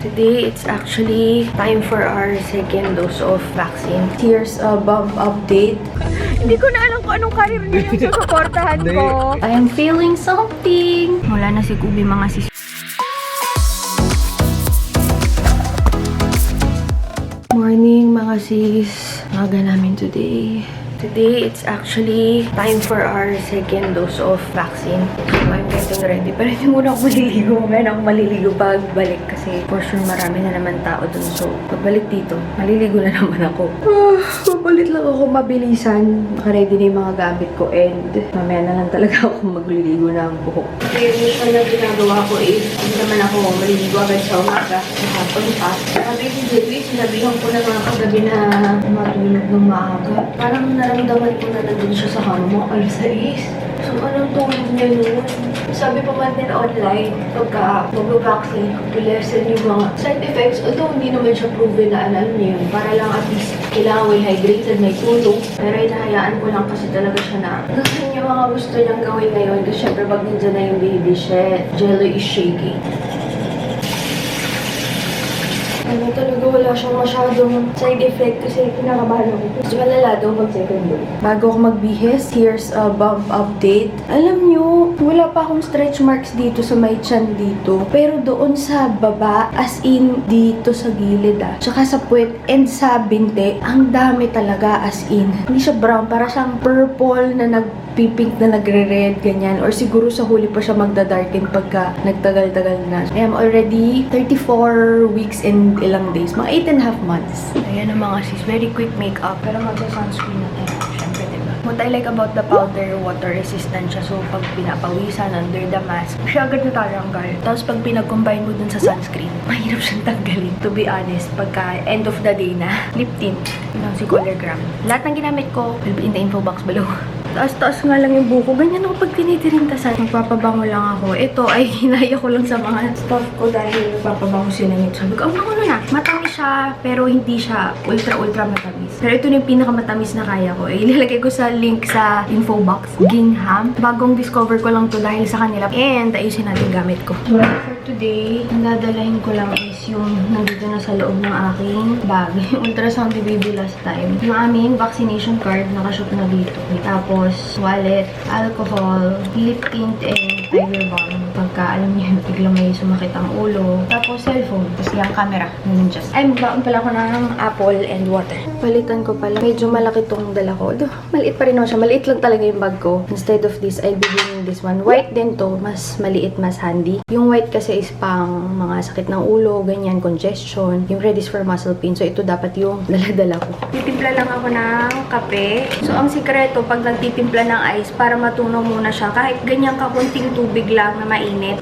Today, it's actually time for our second dose of vaccine. Here's a bump update. Hindi ko na alam kung anong career niya yung susuportahan ko. I am feeling something. Wala na si Kubi mga sis. Morning mga sis. Maga namin today. Today, it's actually time for our second dose of vaccine. So, I'm getting ready. Pero hindi muna ako maliligo. Ngayon ako maliligo pagbalik kasi for sure marami na naman tao dun. So, pagbalik dito, maliligo na naman ako. Papalit lang ako mabilisan. Nakaready na yung mga gamit ko and mamaya na lang talaga ako magliligo ng buhok. So, yung mission na ginagawa ko is hindi naman ako maliligo agad sa umaga. Hapon pa. Sabi si Jetty, sinabihan ko na mga kagabi na matulog ng maaga. Parang naramdaman ko na nandun siya sa kama, alas 6. So, anong tulog niya nun? Sabi pa man din online, pagka mag-vaccine, to-lessen yung mga side effects. Although, hindi naman siya proven na alam niyo yun. Para lang at least kailangan may hydrated, may tulog. Pero inahayaan ko lang kasi talaga siya na gawin yung mga gusto niyang gawin ngayon. Kasi syempre, pag nandiyan na yung baby siya, jello is shaking. Ano talaga wala siyang masyadong side effect kasi pinakabahan ako. Mas malala daw pag second dose. Bago ako magbihis, here's a bump update. Alam nyo, wala pa akong stretch marks dito sa may chan dito. Pero doon sa baba, as in dito sa gilid Tsaka sa puwet and sa binte, ang dami talaga as in. Hindi siya brown, para siyang purple na nagpipink na nagre-red, ganyan. Or siguro sa huli pa siya magda-darken pagka nagtagal-tagal na. I am already 34 weeks and ilang days. Mga 8.5 months. Ayan ang mga sis. Very quick makeup. Pero magsa-sunscreen na tayo. Siyempre, diba? What I like about the powder, water resistant siya. So, pag pinapawisan under the mask, siya agad natatanggal. Tapos, pag pinag-combine mo dun sa sunscreen, mahirap siyang tanggalin. To be honest, pagka end of the day na, lip tint. Yun ang si Colorgram. Lahat ng ginamit ko will be in the info box below. Taas-taas nga lang yung buko. Ganyan ako pag tinitirintasan. Magpapabango lang ako. Ito ay hinaya ko lang sa mga stuff ko dahil magpapabango sila nito. Sabi ko, bango na. Matamis siya, pero hindi siya ultra matamis. Pero ito na yung pinakamatamis na kaya ko. Ilalagay ko sa link sa info box. Gingham. Bagong discover ko lang to dahil sa kanila. And ayusin natin gamit ko. So, for today, ang dadalahin ko lang is yung nandito na sa loob ng aking bag. Yung ultrasound ni baby last time. Yung aming vaccination card, nakashoot na dito. Tapos, wallet, alcohol, lip tint, and tiger balm. Pagka, alam niyo, biglang may sumakit ang ulo. Tapos, cellphone. Tapos, yung camera. Ay, magbaon pala ako ng apple and water. Palitan ko pala. Medyo malaki tong dala ko. Maliit pa rin ako siya. Maliit lang talaga yung bag ko. Instead of this, I'll be using this one. White din to. Mas maliit, mas handy. Yung white kasi is pang mga sakit ng ulo, ganyan, congestion. Yung red is for muscle pain. So, ito dapat yung dala-dala ko. Titimpla lang ako ng kape. So, ang sikreto, pag nagtitimpla ng ice, para matunaw muna siya. Kahit ganyan ka, konting tubig lang na mainit.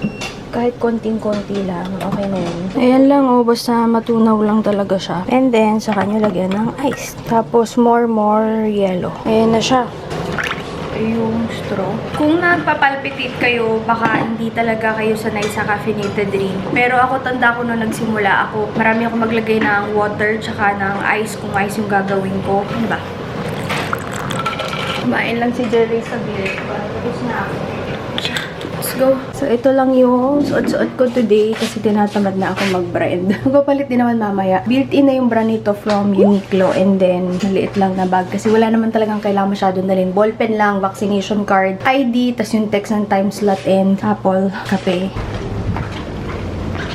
Kahit konting-konti lang, okay na yun. Ayan lang, basta matunaw lang talaga siya. And then, sa kanya lagyan ng ice. Tapos, more yellow. Ayan na siya. Yung straw. Kung nagpapalpitate kayo, baka hindi talaga kayo sanay sa caffeinated drink. Pero ako, tanda ko nung nagsimula ako, marami ako maglagay ng water tsaka ng ice kung ice yung gagawin ko. Ano ba? Kumain lang si Jerry sa beer. Tapos na ako. Let's go. So, ito lang yung suot-suot ko today kasi tinatamad na ako mag-brand. Magpapalit din naman mamaya. Built-in na yung brand nito from Uniqlo and then maliit lang na bag kasi wala naman talagang kailangan masyadong dalhin. Ballpen lang, vaccination card, ID, tas yung text ng time slot and apple, kape.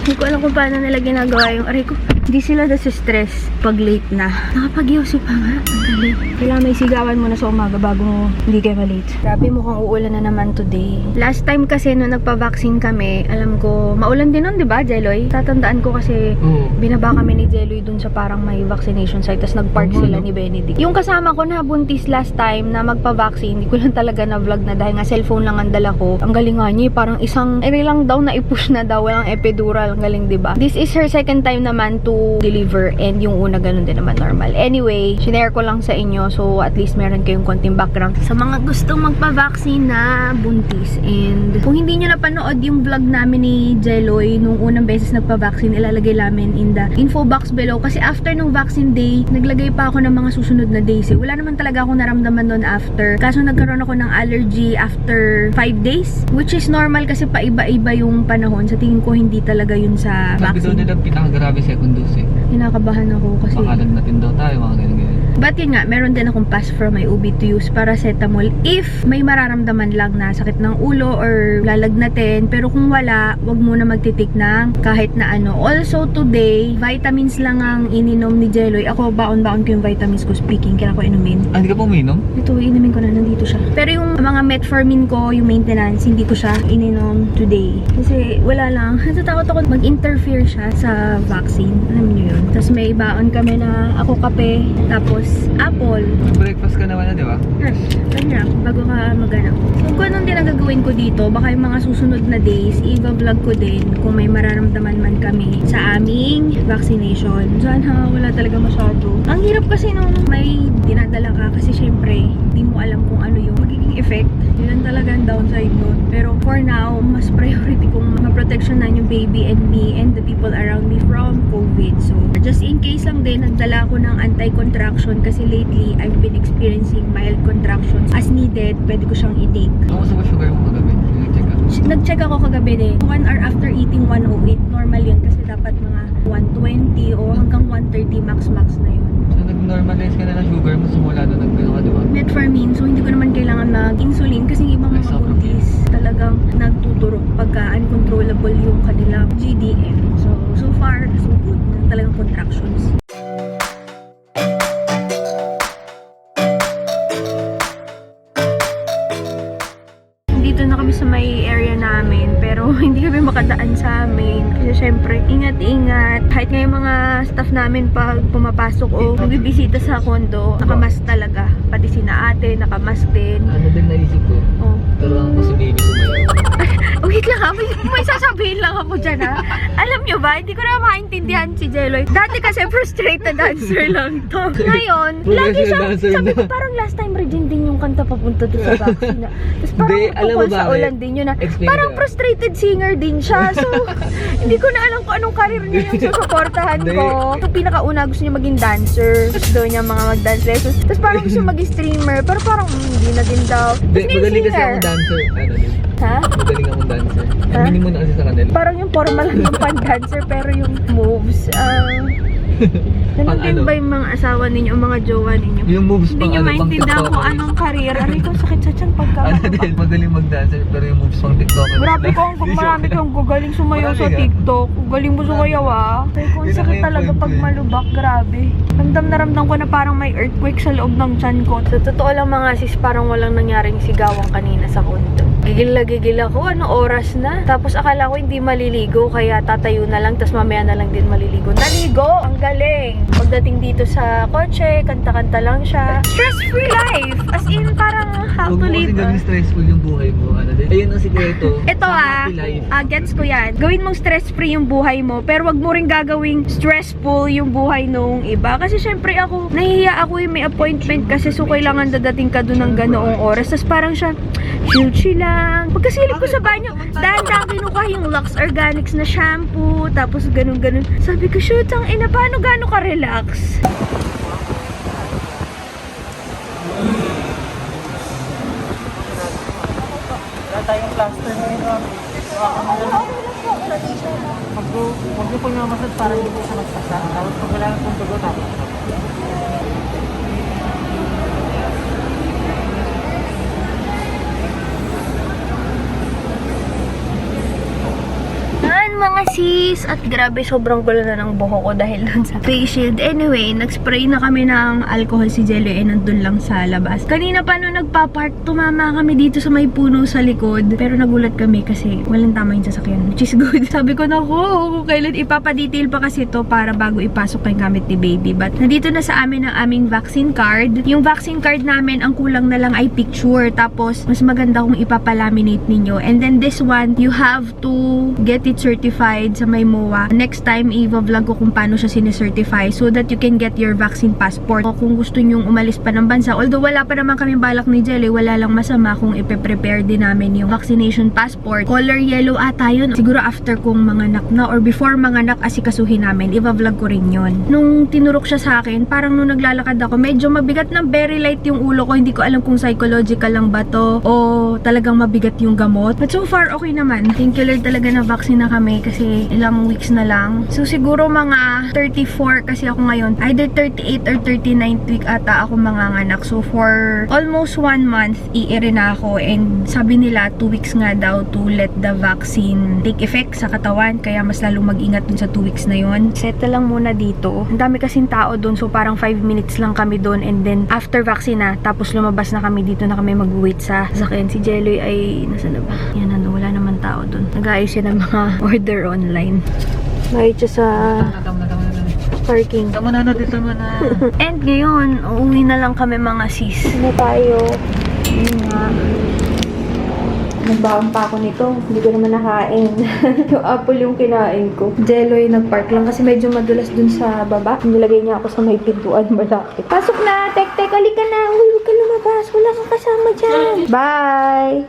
Hindi ko alam kung paano nila ginagawa yung aray ko. Hindi sila stress pag late na. Nakapag-iosip pa nga. Ang galing. Kailangan may sigawan muna sa umaga bago hindi kayo malate. Grabe, mukhang uulan na naman today. Last time kasi nung nagpa-vaccine kami, alam ko, maulan din nun, di ba, Jeloy? Tatandaan ko kasi binaba kami ni Jeloy dun sa parang may vaccination site. Tapos nag-park sila ni Benedict. Yung kasama ko na buntis last time na magpa-vaccine, hindi ko lang talaga na-vlog na dahil nga cellphone lang ang dala ko. Ang galing nga niya, parang isang lang daw na i-push na daw, walang epidural. Ang galing, di ba? This is her second time naman to to deliver and yung una ganun din naman normal. Anyway, shinare ko lang sa inyo so at least meron kayong konting background sa mga gustong magpa-vaccine na buntis. And kung hindi nyo napanood yung vlog namin ni Jeloy nung unang beses nagpa-vaccine, ilalagay namin in the info box below kasi after nung vaccine day, naglagay pa ako ng mga susunod na days. Wala naman talaga ako naramdaman nun after. Kaso nagkaroon ako ng allergy after 5 days, which is normal kasi paiba-iba yung panahon. Sa tingin ko hindi talaga yun sa Sabi daw vaccine. nila pinakagrabe second dose eh. Kinakabahan ako kasi Makalag natin daw tayo, mga ganyan-ganyan. but yun nga, meron din akong pass from my OB to use paracetamol if may mararamdaman lang na sakit ng ulo or lalagnatin. Pero kung wala, wag muna magtitik ng kahit na ano. Also today, vitamins lang ang ininom ni Jeloy. Ako baon-baon ko yung vitamins ko, speaking, kaya ko inumin. Ah, hindi ka pa uminom? Ito, inumin ko na, nandito siya. Pero yung mga metformin ko, yung maintenance, hindi ko siya ininom today. Kasi wala lang. Natatakot ako mag-interfere siya sa vaccine. Alam niyo yun. Tapos may baon kami na ako kape, tapos apple. Breakfast ka naman na, di ba? Kanya, bago ka magano. So, kung anong din ang gagawin ko dito, baka yung mga susunod na days, i-vlog ko din kung may mararamdaman man kami sa aming vaccination. Sana wala talaga masyado. Ang hirap kasi nung may dinadala ka kasi syempre, hindi mo alam kung ano yung magiging effect. Yun ang talagang downside nun. Pero for now, mas priority kong ma-protectionan yung baby and me and the people around me from COVID. So, just in case lang din, nagdala ako ng anti-contraction kasi lately, I've been experiencing mild contractions. As needed, pwede ko siyang i-take. Ano sa sugar mo kagabi? Check ka. Nag-check ako kagabi din. 1 hour after eating 108. Normal yun kasi dapat mga 120 o hanggang 130 max-max na yun. So, nag-normalize ka na ng sugar mo simula na nagpino ka, di ba? Metformin, so hindi ko naman kailangan mag-insulin kasi yung ibang Ay, mga sobrang buntis talagang nagtuturok pagka uncontrollable yung kanilang GDM. So far, so good. Talagang contractions. Dito na kami sa may area namin pero hindi kami makadaan sa amin kasi syempre ingat-ingat kahit nga yung mga staff namin pag pumapasok o nagbibisita sa condo nakamask talaga, pati sina ate nakamask din. Ano din naisip ko? Oh. Turuan ko si baby sumayaw. Oh, wait lang ha, may sasabihin lang ako dyan ha. Alam nyo ba, hindi ko na maintindihan si Jeloy. Dati kasi frustrated dancer lang to. Ngayon, lagi siya, sabi ko parang last time Regine din yung kanta papunta doon sa vaccine. Tapos parang tungkol sa ulan din yun na. Parang frustrated singer din siya. So, hindi ko na alam kung anong career niya yung susuportahan ko. Ito pinakauna, gusto niya maging dancer. Gusto niya mga mag-dance lessons. Tapos parang gusto niya maging streamer. Pero parang hindi na din daw. Tapos Magaling kasi akong dancer. Ano din? Ha? Magaling akong dancer. Ha? Aminin mo na kasi sa kanila. Parang yung formal lang yung pan-dancer pero yung moves, ganun din ano? ba yung mga asawa ninyo, o mga jowa ninyo? Yung moves Hindi pang nyo ano, pang maintindihan TikTok. kung anong career. Aray ko, sakit sa tiyan pagka. Ano din, magaling mag-dancer pero yung moves pang TikTok. Grabe kong marami kang gagaling sumayaw sa Marami ka? TikTok. Galing mo sumayaw ah. Aray ko, ang Yun ang sakit yung talaga point pag ko eh. malubak. Grabe. Ramdam na ramdam ko na parang may earthquake sa loob ng tiyan ko. Sa totoo lang mga sis, parang walang nangyaring sigawang kanina sa kondo. Gigil na gigil ako. Anong oras na? Tapos akala ko hindi maliligo kaya tatayo na lang. Tapos mamaya na lang din maliligo. Naligo! Ang galing! Pagdating dito sa kotse, kanta-kanta lang siya. Stress-free life! As in, parang how Huwag to mo live. kasi gawing stressful yung buhay mo. Ano din? Ayun ang sikreto. Ito sa happy life. gets ko yan. Gawin mong stress-free yung buhay mo, pero wag mo rin gagawing stressful yung buhay nung iba. Kasi syempre ako, nahihiya ako yung may appointment kasi so kailangan dadating ka doon ng ganoong oras. Tapos parang siya, chill lang. Pagkasilip ko sa banyo, dahan-dahan kinukuha yung Lux Organics na shampoo, tapos ganun-ganun. Sabi ko, shoot, ang ina, paano gano'n ka-relax? Wala tayong plaster na yun. Huwag niyo po yung masad para hindi po siya magsasa. Tapos pag wala nang tugo, tapos. Mga sis, at grabe sobrang gulo na ng buho ko dahil dun sa face shield. Anyway, nag-spray na kami ng alcohol si Jelly eh nandun lang sa labas. Kanina pa nung nagpa-park, tumama kami dito sa may puno sa likod. Pero nagulat kami kasi walang tama yung sasakyan, which is good. Sabi ko, naku, kailan ipapadetail pa kasi to para bago ipasok yung gamit ni baby. But nandito na sa amin ang aming vaccine card. Yung vaccine card namin, ang kulang na lang ay picture. Tapos, mas maganda kung ipapalaminate ninyo. And then this one, you have to get it certified certified sa may MOA. Next time, i-vlog ko kung paano siya sinicertify so that you can get your vaccine passport. O kung gusto nyong umalis pa ng bansa, although wala pa naman kami balak ni Jelly, wala lang masama kung ipe-prepare din namin yung vaccination passport. Color yellow ata yun. Siguro after kong manganak na or before manganak, asikasuhin namin. I-vlog ko rin yun. Nung tinurok siya sa akin, parang nung naglalakad ako, medyo mabigat na, very light yung ulo ko. Hindi ko alam kung psychological lang ba to o talagang mabigat yung gamot. But so far, okay naman. Thank you Lord talaga na vaccine na kami kasi ilang weeks na lang. So siguro mga 34 kasi ako ngayon. Either 38 or 39th week ata ako manganganak. So for almost 1 month, iire na ako. And sabi nila, 2 weeks nga daw to let the vaccine take effect sa katawan. Kaya mas lalo mag-ingat dun sa 2 weeks na yun. Settle lang muna dito. Ang dami kasing tao dun. So parang 5 minutes lang kami dun. And then after vaccine na, tapos lumabas na kami dito na kami mag-wait sa sasakyan. Si Jelloy ay, nasa na ba? Yan, nandun. Wala naman tao dun. Nag-aayos siya ng mga order online. Bayad siya sa parking. Tama na, dito mo na. And ngayon, uuwi na lang kami mga sis. Ano tayo? Yun nga. Nagbaon pa ako nito. Hindi ko naman nakain. Yung apple yung kinain ko. Jelloy nagpark lang kasi medyo madulas dun sa baba. Nilagay niya ako sa may pintuan malapit. Pasok na! Tek-tek! Halika na! Uy, huwag ka lumabas! Wala kang kasama dyan! Bye!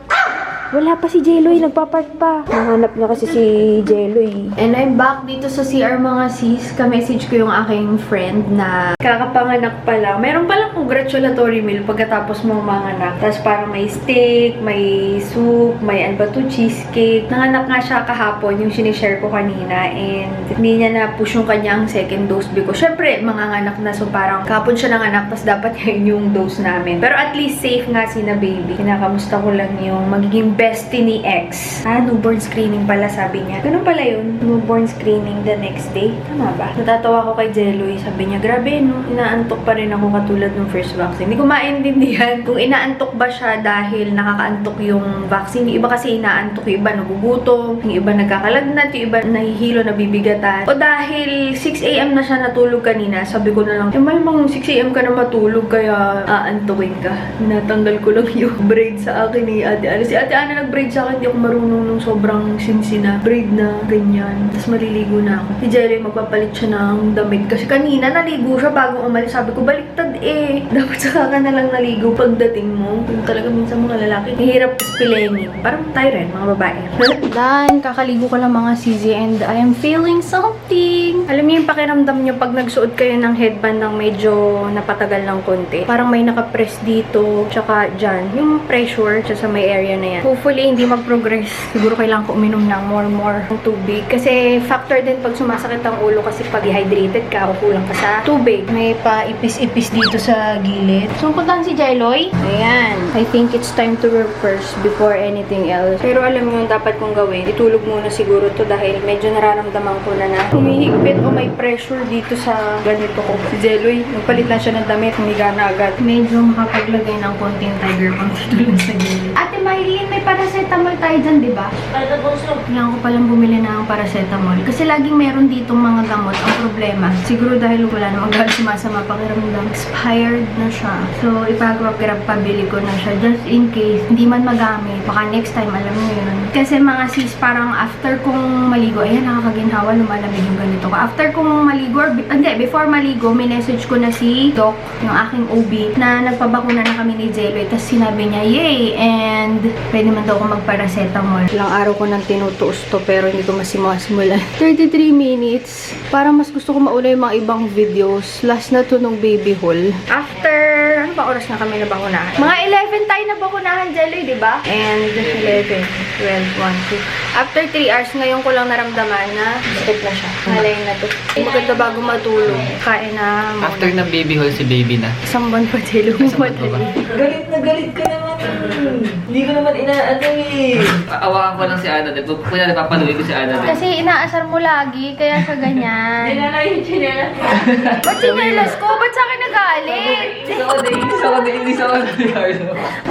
Wala pa si Jelloy, nagpapark pa. Nahanap niya kasi si Jelloy. And I'm back dito sa CR mga sis. Ka-message ko yung aking friend na kakapanganak pa lang. Meron palang congratulatory meal pagkatapos mong manganak. Tapos parang may steak, may soup, may ano ba to, cheesecake. Nanganak nga siya kahapon, yung sinishare ko kanina. And hindi niya na-push yung kanyang second dose because syempre, manganganak na. So parang kahapon siya nanganak, tapos dapat yun yung dose namin. Pero at least safe nga si na baby. Kinakamusta ko lang yung magiging bestie ni ex. Newborn screening pala sabi niya. Ganun pala yun. Newborn screening the next day. Tama ba? Natatawa ko kay Jelloy. Sabi niya, grabe no, inaantok pa rin ako katulad ng first vaccine. Hindi ko maintindihan kung inaantok ba siya dahil nakakaantok yung vaccine. Yung iba kasi inaantok, yung iba nagugutom, yung iba nagkakalagnat, yung iba nahihilo, nabibigatan. O dahil 6 AM na siya natulog kanina, sabi ko na lang, malamang 6 AM ka na matulog kaya aantukin ka. Natanggal ko lang yung braid sa akin ni Ate Ana. Si Ate Ana nag-braid sa akin, hindi ako marunong nung sobrang sinsina. Braid na ganyan. Tapos maliligo na ako. Si Jelly magpapalit siya ng damit. Kasi kanina naligo siya bago umalis. Sabi ko, baliktad eh. Dapat saka ka na lang naligo pagdating mo. Yung talaga minsan mga lalaki, mahirap spilengin. Parang tayo rin, mga babae. Dan, kakaligo ko lang mga CZ and I am feeling something. Alam niyo yung pakiramdam niyo pag nagsuot kayo ng headband ng medyo napatagal ng konti. Parang may nakapress dito, tsaka dyan. Yung pressure sa may area na yan. Hopefully, hindi mag-progress. Siguro kailangan ko uminom ng more ng tubig. Kasi factor din pag sumasakit ang ulo kasi pag dehydrated ka o kulang ka sa tubig. May pa-ipis-ipis dito sa gilid. So, puntahan si Jelloy. Ayan. I think it's time to work first before anything else. Pero alam niyo yung dapat kong gawin. Itulog muna siguro to dahil medyo nararamdaman ko na humihigpit o may pressure dito sa ganito ko. Si Jelloy, nagpalit lang siya ng damit. Humiga na agad. Medyo makapaglagay ng konting tiger pang tutulog sa gilid. Ate Maylene, may paracetamol tayo dyan, di ba? Kailangan ko palang bumili ng paracetamol. Kasi laging meron ditong mga gamot. Ang problema, siguro dahil wala namang gano'n sumasama pakiramdam, expired na siya. So, ipag-grab pabili ko na siya. Just in case, hindi man magamit. Baka next time, alam mo yun. Kasi mga sis, parang after kong maligo, ayan, nakakaginhawa, lumalamig yung ganito ko. After kong maligo, before maligo, may message ko na si Doc, yung aking OB, na nagpabakuna na kami ni Jelloy. Tapos sinabi niya, yay! And pwede man daw ako magparacetamol. Ilang araw ko nang tinutuos to pero hindi ko masimulan. 33 minutes. Para mas gusto ko mauna yung mga ibang videos. Last na to nung baby haul. After, ano ba oras na kami nabakunahan? Mga 11 tayo nabakunahan, Jelloy, di ba? And 11, 12, 1, 2. After 3 hours, ngayon ko lang naramdaman na sakit na siya. Halay na to. Maganda bago matulog. Kain na muna. After ng baby hole, si baby na. Isang buwan pa, Jelloy. Galit na galit ka naman. Hindi ko naman inaano eh. Awakan ko lang si Ana. Kunya napapaluwi ko si Ana. Kasi inaasar mo lagi, kaya sa ganyan. Nilala yung chinelas. Ba't chinelas ko? Ba't sa akin nagalit? Inis ako na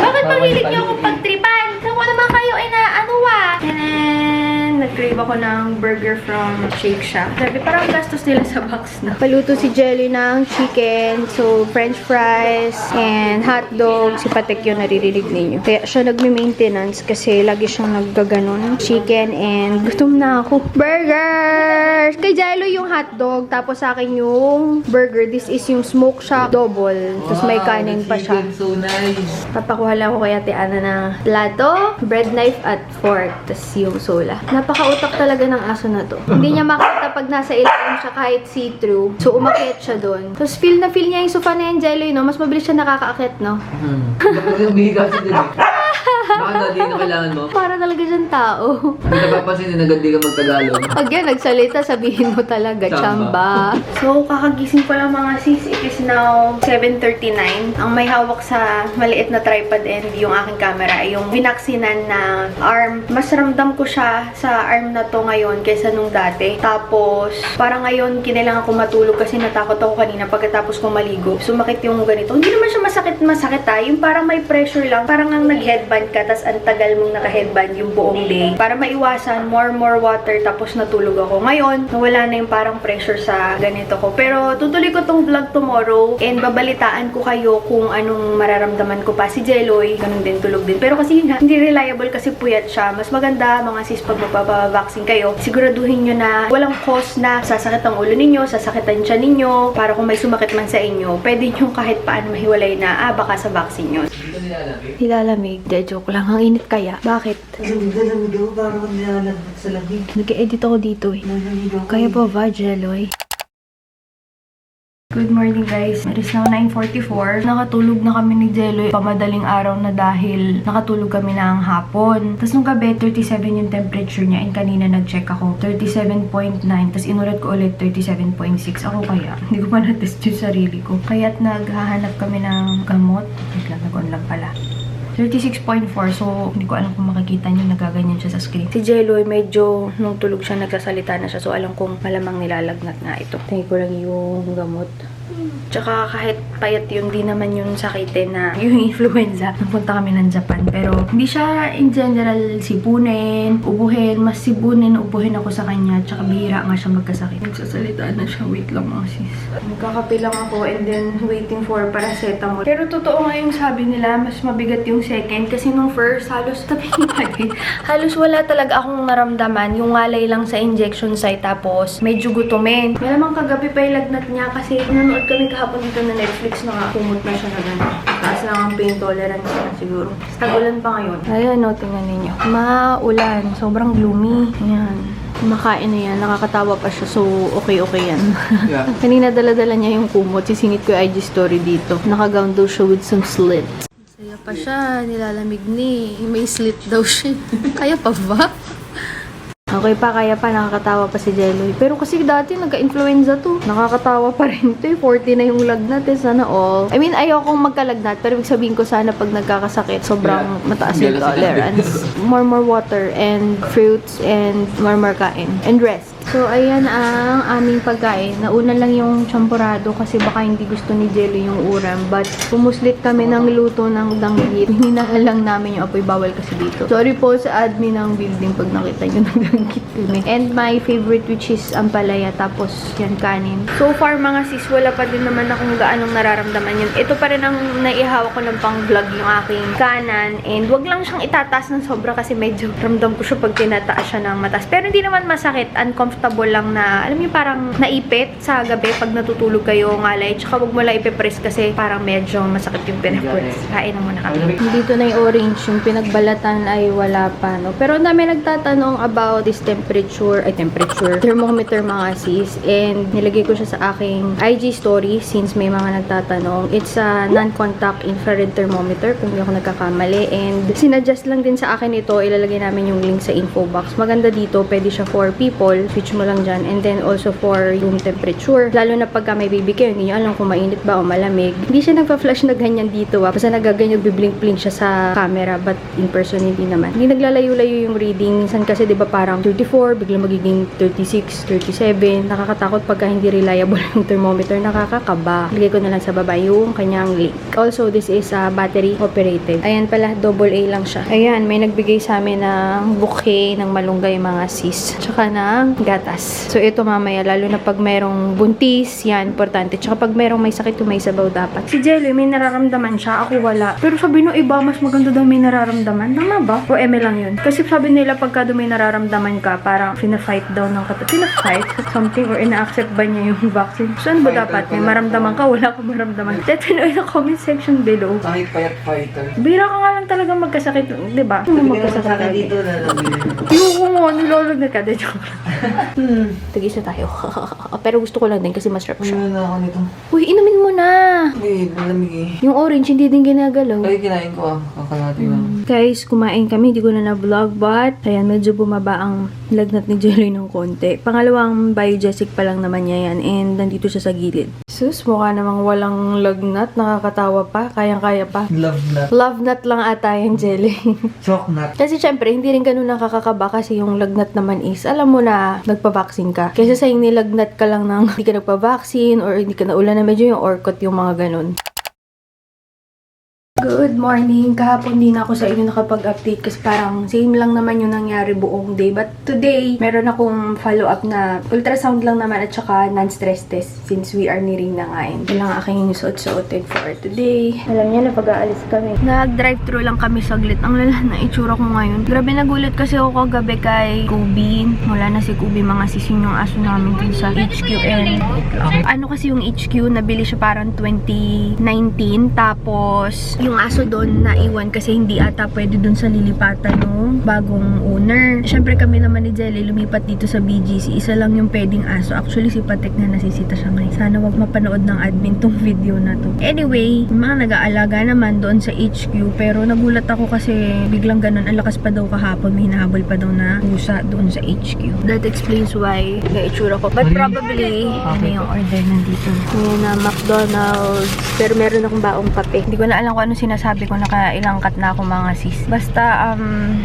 Bakit mahilig niyo akong pagtripan? Saan ko naman kayo inaano ah? And naman, nag-crave ako ng burger from Shake Shack. Sabi, parang gastos nila sa box na. Paluto si Jelly ng chicken, so french fries, and hotdog. Si Patek yun, naririnig ninyo. Kaya siya nagme-maintenance kasi lagi siyang naggaganon. Chicken and gutom na ako. Burgers! Kay Jello yung hotdog, tapos sa akin yung burger. This is yung smoke shack double. Tapos may kanin pa siya. So nice. Papakuha lang ako kay Ate Ana ng plato, bread knife at fork, tas yung sola. Napakautak talaga ng aso na to. Hindi niya makita pag nasa ilalim siya kahit see-through. So, umakyat siya doon. Tapos, feel niya yung sofa na yung jelly, no? Mas mabilis siya nakakaakit, no? Bakit yung umihiga siya dun? Baka di na kailangan mo? Para talaga siyang tao. Hindi napapansin na agad di ka magtagalog. Pag yan, nagsalita, sabihin mo talaga, chamba. So, kakagising ko lang mga sis. It is now 7:39. Ang may hawak sa maliit na tripod and yung aking camera ay yung binaksinan na arm. Mas ramdam ko siya sa arm na to ngayon kaysa nung dati. Tapos, parang ngayon, kinailangan ko matulog kasi natakot ako kanina pagkatapos kong maligo. Sumakit yung ganito. Hindi naman siya masakit ha. Yung parang may pressure lang. Parang ang nag-headband ka, tas ang tagal mong naka-headband yung buong day. Para maiwasan, more water, tapos natulog ako. Ngayon, nawala na yung parang pressure sa ganito ko. Pero, tutuloy ko tong vlog tomorrow and babalitaan ko kayo kung anong mararamdaman ko pa. Si Jeloy, ganun din, tulog din. Pero kasi yun nga, hindi reliable kasi puyat siya. Mas maganda, mga sis, pag magpapavaccine kayo, siguraduhin nyo na walang cause na sasakit ang ulo ninyo, sasakit ang tiyan ninyo, para kung may sumakit man sa inyo, pwede nyo kahit paano mahiwalay na, baka sa vaccine yun. Dito nilalamig? Nilalamig. De, joke lang. Ang init kaya. Bakit? Nilalamig ako, parang nilalamig sa lamig. Nag-edit ako dito eh. Nilalamig ako. Kaya pa ba, Jeloy? Good morning guys. It is now 9:44. Nakatulog na kami ni Jeloy pamadaling araw na dahil nakatulog kami ng hapon. Tapos nung gabi, 37 yung temperature niya and kanina nag-check ako. 37.9. Tapos inulat ko ulit 37.6. Ako kaya. Hindi ko pa na-test yung sarili ko. Kaya't naghahanap kami ng gamot. Nag-on lang pala. 36.4. So, hindi ko alam kung makikita niyo, nagaganyan siya sa screen. Si Jeloy, medyo nung tulog siya, nagsasalita na siya. So, alam kong malamang nilalagnat nga ito. Tingin ko lang yung gamot. Tsaka kahit payat yun, di naman yung sakitin na yung influenza. Napunta kami ng Japan. Pero hindi siya in general sipunin, ubuhin. Mas sibunin, ubuhin ako sa kanya. Tsaka bihira nga siya magkasakit. Nagsasalita na siya. Wait lang mga sis. Magkakape lang ako and then waiting for paracetamol. Pero totoo nga yung sabi nila, mas mabigat yung second. Kasi nung first, halos tabi halos wala talaga akong naramdaman. Yung ngalay lang sa injection site. Tapos medyo gutumin. Malamang kagabi pa yung lagnat niya kasi nanood kami kahapon dito na Netflix na kumot na siya na gano'n. Taas lang ang pain tolerance na siguro. Tagulan pa ngayon. Ayan o, tingnan ninyo. Maulan. Sobrang gloomy. Ayan. Kumakain na yan. Nakakatawa pa siya. So, okay yan. Yeah. Kanina dala-dala niya yung kumot. Sisingit ko yung IG story dito. Nakagown daw siya with some slit. Saya pa siya. Nilalamig ni. May slit daw siya. Kaya pa ba? Okay pa, kaya pa, nakakatawa pa si Jeloy. Pero kasi dati, nagka-influenza to. Nakakatawa pa rin to eh. 40 na yung lagnat eh. Sana all. I mean, ayokong magkalagnat. Pero ibig sabihin ko sana pag nagkakasakit, sobrang mataas yung tolerance. More water and fruits and more kain. And rest. So, ayan ang aming pagkain. Nauna lang yung champurado kasi baka hindi gusto ni Jelly yung uram. But, pumuslit kami ng luto ng danggit. Hininaan lang namin yung apoy bawal kasi dito. Sorry po sa admin ng building pag nakita nyo ng danggit kami. And my favorite which is ampalaya. Tapos, yan kanin. So far mga sis, wala pa din naman akong gaanong nararamdaman yun. Ito pa rin ang naihawak ko ng pang-vlog yung aking kanan. And wag lang siyang itataas ng sobra kasi medyo ramdam ko siya pag tinataas siya ng mataas. Pero hindi naman masakit. Uncomfortable lang na, alam niyo parang naipit sa gabi pag natutulog kayo ngalay. Tsaka wag mo lang ipipress kasi parang medyo masakit yung pinapress. Kain na muna kami. Dito na yung orange. Yung pinagbalatan ay wala pa, no? Pero dami nagtatanong about this temperature thermometer mga sis. And nilagay ko siya sa aking IG story since may mga nagtatanong. It's a non-contact infrared thermometer kung hindi ako nagkakamali. And sinadjust lang din sa akin ito. Ilalagay namin yung link sa info box. Maganda dito, pwede siya for people which switch mo lang dyan. And then also for room temperature. Lalo na pagka may baby kayo, hindi nyo alam kung mainit ba o malamig. Hindi siya nagpa-flash na ganyan dito. Basta nagaganyan, biblink-blink siya sa camera. But in person, hindi naman. Hindi naglalayo-layo yung reading. Minsan kasi, di ba, parang 34, biglang magiging 36, 37. Nakakatakot pagka hindi reliable yung thermometer. Nakakakaba. Lagay ko na lang sa baba yung kanyang link. Also, this is battery operated. Ayan pala, AA lang siya. Ayan, may nagbigay sa amin ng bouquet ng malunggay mga sis. Tsaka ng gatas. So, ito mamaya, lalo na pag merong buntis, yan, importante. Tsaka pag merong may sakit, may sabaw dapat. Si Jelly, may nararamdaman siya. Ako wala. Pero sabi no iba, mas maganda daw may nararamdaman. Tama ba? O eme lang yun? Kasi sabi nila, pagka may nararamdaman ka, parang fina-fight daw ng fina-fight something or ina-accept ba niya yung vaccine? So, ano ba dapat? May maramdaman ka, wala kang maramdaman. Let me know in the comment section below. Kahit fighter. Bira ka nga lang talaga magkasakit, di ba? Ano magkasakit lagi? Dito na lang. Yung ko mo, nilolog na ka. De joke lang. Tagis na tayo. Pero gusto ko lang din kasi masarap siya. Ano na ako nito? Uy, inumin mo na! Uy, malamig eh. Yung orange, hindi din ginagalaw. Ay, kinain ko kakalati lang. Guys, kumain kami. Hindi ko na na-vlog. But, ayan, medyo bumaba ang lagnat ni Jelly ng konti. Pangalawang biogesic pa lang naman niya yan. And nandito siya sa gilid. Sus, mukha namang walang lagnat. Nakakatawa pa. Kayang-kaya pa. Love nut. Love nut lang ata yung Jelly. Chalk nut. Kasi syempre, hindi rin ganun nakakakaba kasi yung lagnat naman is, alam mo na, nagpa-vaccine ka. Kaysa sa yung nilagnat ka lang ng hindi ka nagpa-vaccine or hindi ka naulan na medyo yung orkot yung mga ganun. Good morning! Kahapon din ako sa inyo nakapag-update kasi parang same lang naman yung nangyari buong day. But today, meron akong follow-up na ultrasound lang naman at saka non-stress test since we are nearing na nga. Ito lang aking suot-suotin for today. Alam niya na pag-aalis kami. Nag-drive-thru lang kami saglit. Ang lala na itsura ko ngayon. Grabe nagulat kasi ako kagabi kay Kubi. Wala na si Kubi, mga sisin yung aso namin dun sa HQ. Ano kasi yung HQ, nabili siya parang 2019 tapos yung aso doon naiwan kasi hindi ata pwede doon sa lilipatan ng bagong owner. Siyempre kami naman ni Jelly lumipat dito sa BGC. Isa lang yung pwedeng aso. Actually si Patek na nasisita siya ngayon. Sana wag mapanood ng admin tong video na to. Anyway, mga nag-aalaga naman doon sa HQ pero nagulat ako kasi biglang ganun. Ang lakas pa daw kahapon. May hinahabol pa daw na pusa doon sa HQ. That explains why na-itsura ko. But probably, ano yung order nandito? Ngayon na McDonald's. Pero meron akong baong kape. Hindi ko na alam kung ano sinasabi ko, nakailangkat na ako mga sis. Basta,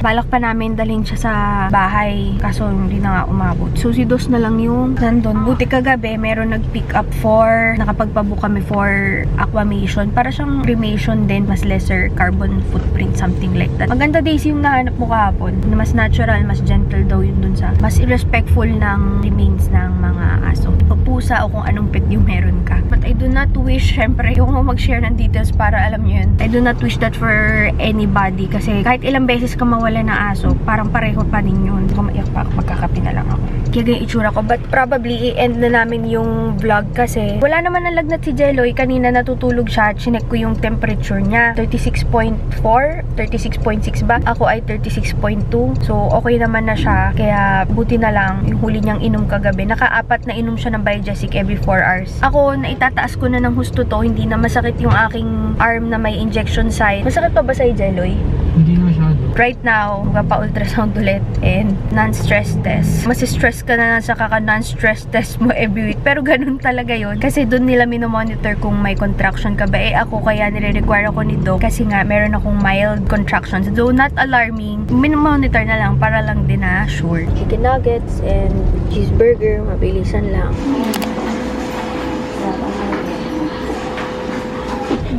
balak pa namin dalhin siya sa bahay. Kaso, hindi na nga umabot. So, si Dos na lang yung nandun. Buti kagabi, meron nag-pick up for, nakapagpabook kami for aquamation. Para siyang cremation din, mas lesser carbon footprint, something like that. Maganda days yung nahanap mo kahapon. Mas natural, mas gentle daw yun dun sa, mas irrespectful ng remains ng mga aso. O pusa o kung anong pet yung meron ka. But I do not wish, syempre, yung mag-share ng details para alam nyo yun. I do not wish that for anybody kasi kahit ilang beses ka mawala ng aso, parang pareho pa din yun. Kung maiyak pa ako, magkakapi na lang ako. Kaya ganyan itsura ko. But probably, i-end na namin yung vlog kasi wala naman ang lagnat si Jeloy. Kanina natutulog siya at chinek ko yung temperature niya. 36.4, 36.6 ba? Ako ay 36.2. So, okay naman na siya. Kaya buti na lang yung huli niyang inom kagabi. Naka-apat na inom siya ng Biogesic every 4 hours. Ako, naitataas ko na ng husto to. Hindi na masakit yung aking arm na may injection site. Masakit pa ba sa'yo, Jeloy? Hindi na masyado. Right now, magpa-ultrasound ulit and non-stress test. Mas-stress ka na lang sa kaka-non-stress test mo every week. Pero ganun talaga yon kasi doon nila minomonitor kung may contraction ka ba. Ako kaya nire-require ako nito kasi nga meron akong mild contractions. Though not alarming, minomonitor na lang para lang din na sure. Chicken nuggets and cheeseburger, mabilisan lang.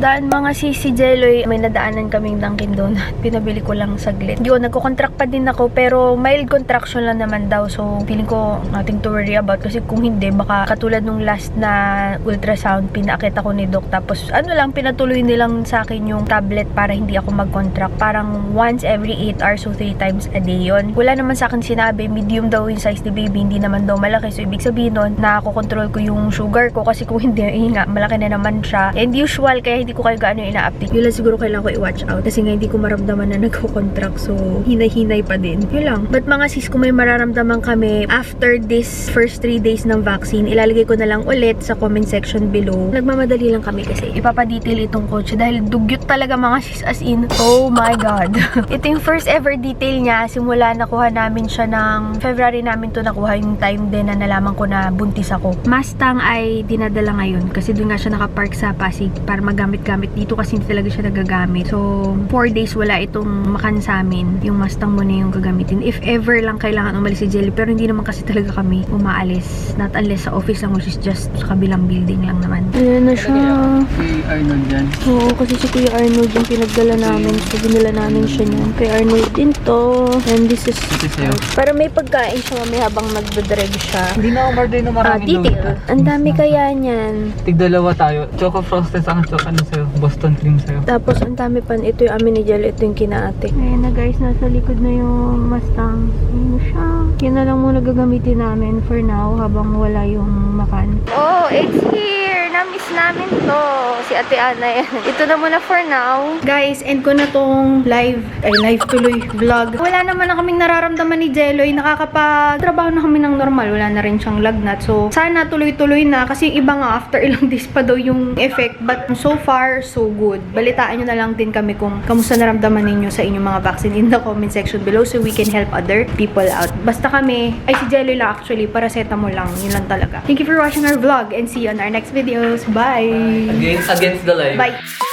Daan mga si Jeloy, may nadaanan kaming Dunkin Donut. Pinabili ko lang saglit. Yun, nagko-contract pa din ako pero mild contraction lang naman daw. So, feeling ko nothing to worry about kasi kung hindi, baka katulad nung last na ultrasound, pinakit ako ni Doc. Tapos, ano lang, pinatuloy nilang sa akin yung tablet para hindi ako mag-contract. Parang once every 8 hours, so 3 times a day yun. Wala naman sa akin sinabi, medium daw yung size ni baby, hindi naman daw malaki. So, ibig sabihin nun, nakakontrol ko yung sugar ko kasi kung hindi, nga, malaki na naman siya. And usual, kaya hindi hindi ko kayo gaano ina-update. Yun lang siguro kailangan ko i-watch out. Kasi nga hindi ko maramdaman na nagko-contract. So, hinay-hinay pa din. Yun lang. But mga sis, kung may mararamdaman kami after this first 3 days ng vaccine, ilalagay ko na lang ulit sa comment section below. Nagmamadali lang kami kasi ipapadetail itong kotse dahil dugyot talaga mga sis, as in, oh my god. Ito yung first ever detail niya. Simula nakuha namin siya ng February namin to nakuha, yung time din na nalaman ko na buntis ako. Mustang ay dinadala ngayon kasi doon nga siya nakapark sa Pasig para magamit-gamit dito kasi hindi talaga siya nagagamit. So, 4 days wala itong makan sa amin. Yung Mustang muna yung gagamitin. If ever lang kailangan umalis si Jelly, pero hindi naman kasi talaga kami umaalis. Not unless sa office lang, which is just sa kabilang building lang naman. Ayan na siya. Si Arnold dyan. Oo, kasi si Kuya Arnold yung pinagdala namin. So, binila namin siya niyan. Kay Arnold din to. And this is... Ito sa'yo. Para may pagkain siya mamaya habang nagdadrive siya. Hindi na order na maraming Detail. Ang dami kaya niyan. Tig-dalawa tayo. Choco Frosted sa akin, ano sa'yo? Boston Cream sa'yo. Tapos, ang dami pa. Ito yung amin ni Jelly. Ito yung kinaate. Ayan na guys, nasa likod na yung Mustang. Ayan na siya. Yan na lang muna gagamitin namin for now habang wala yung makan. Oh, it's here! Na-miss namin to. Si Ate Ana yan. Ito na muna for now. Guys, end ko na tong live. Ay, live tuloy. Vlog. Wala naman na kaming nararamdaman ni Jeloy. Nakakapag-trabaho na kami ng normal. Wala na rin siyang lagnat. So, sana tuloy-tuloy na. Kasi iba nga after ilang days pa daw yung effect. But so far, so good. Balitaan nyo na lang din kami kung kamusta naramdaman ninyo sa inyong mga vaccine in the comment section below so we can help other people out. Basta kami, ay si Jeloy lang actually, paracetamol lang. Yun lang talaga. Thank you for watching our vlog and see you on our next videos. Bye! Against the light. Bye!